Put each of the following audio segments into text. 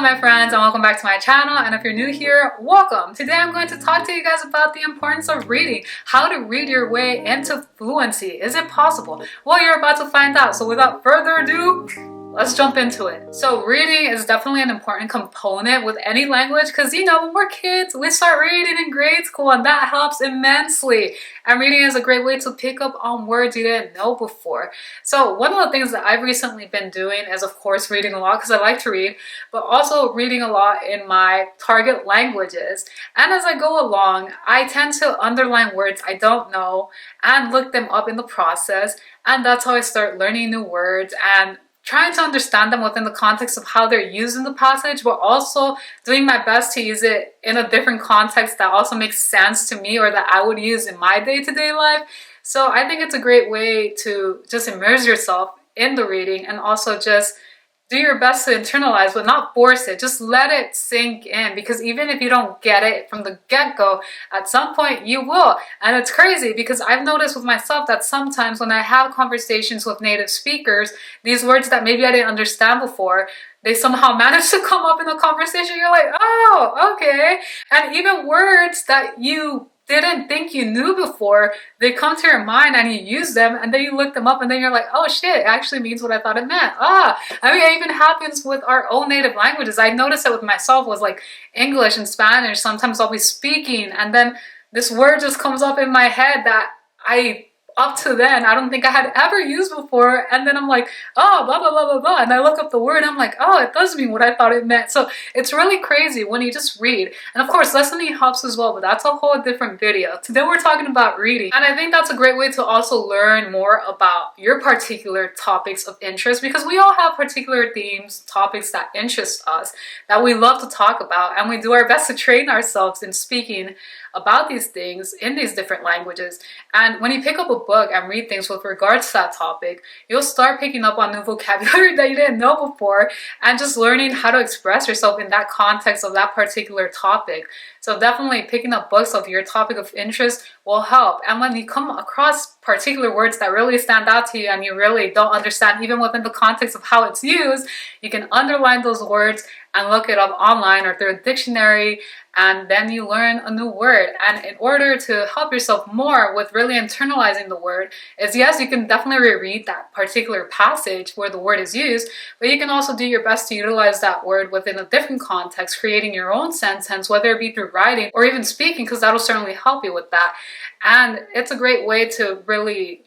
my friends, and welcome back to my channel. And if you're new here, welcome. Today I'm going to talk to you guys about the importance of reading, how to read your way into fluency. Is it possible? Well, you're about to find out. So without further ado, let's jump into it. So reading is definitely an important component with any language because, you know, when we're kids, we start reading in grade school and that helps immensely. And reading is a great way to pick up on words you didn't know before. So one of the things that I've recently been doing is, of course, reading a lot because I like to read, but also reading a lot in my target languages. And as I go along, I tend to underline words I don't know and look them up in the process. And that's how I start learning new words and trying to understand them within the context of how they're used in the passage, but also doing my best to use it in a different context that also makes sense to me or that I would use in my day-to-day life. So I think it's a great way to just immerse yourself in the reading and also just do your best to internalize, but not force it. Just let it sink in, because even if you don't get it from the get-go, at some point you will. And it's crazy because I've noticed with myself that sometimes when I have conversations with native speakers, these words that maybe I didn't understand before, they somehow manage to come up in the conversation. You're like, oh, okay. And even words that you didn't think you knew before, they come to your mind and you use them, and then you look them up and then you're like, oh shit, it actually means what I thought it meant. I mean, it even happens with our own native languages. I noticed it with myself was like English and Spanish. Sometimes I'll be speaking and then this word just comes up in my head that up to then I don't think I had ever used before, and then I'm like, oh, blah blah blah blah blah, and I look up the word and I'm like, oh, it does mean what I thought it meant. So it's really crazy when you just read. And of course listening helps as well, but that's a whole different video. Today we're talking about reading, and I think that's a great way to also learn more about your particular topics of interest, because we all have particular themes, topics that interest us, that we love to talk about, and we do our best to train ourselves in speaking about these things in these different languages. And when you pick up a book and read things with regards to that topic, you'll start picking up on new vocabulary that you didn't know before, and just learning how to express yourself in that context of that particular topic. So definitely picking up books of your topic of interest will help. And when you come across particular words that really stand out to you and you really don't understand even within the context of how it's used, you can underline those words and look it up online or through a dictionary, and then you learn a new word. And in order to help yourself more with really internalizing the word is, yes, you can definitely reread that particular passage where the word is used, but you can also do your best to utilize that word within a different context, creating your own sentence, whether it be through writing or even speaking, because that'll certainly help you with that. And it's a great way to really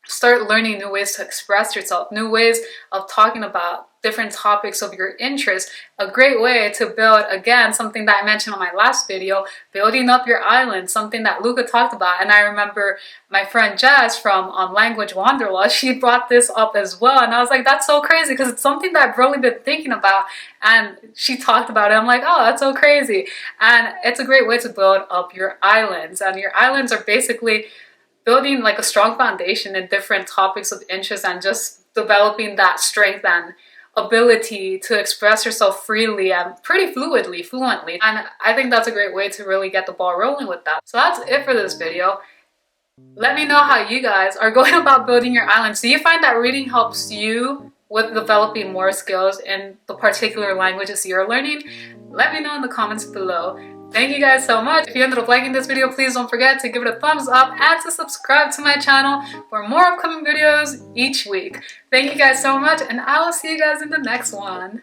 start learning new ways to express yourself, new ways of talking about different topics of your interest. A great way to build, again, something that I mentioned on my last video, building up your island, something that Luca talked about. And I remember my friend Jess from Language Wanderlust, she brought this up as well. And I was like, that's so crazy, because it's something that I've really been thinking about. And she talked about it. I'm like, oh, that's so crazy. And it's a great way to build up your islands. And your islands are basically building like a strong foundation in different topics of interest and just developing that strength and ability to express yourself freely and pretty fluently. And I think that's a great way to really get the ball rolling with that. So that's it for this video. Let me know how you guys are going about building your island. Do you find that reading helps you with developing more skills in the particular languages you're learning? Let me know in the comments below. Thank you guys so much. If you ended up liking this video, please don't forget to give it a thumbs up and to subscribe to my channel for more upcoming videos each week. Thank you guys so much, and I will see you guys in the next one.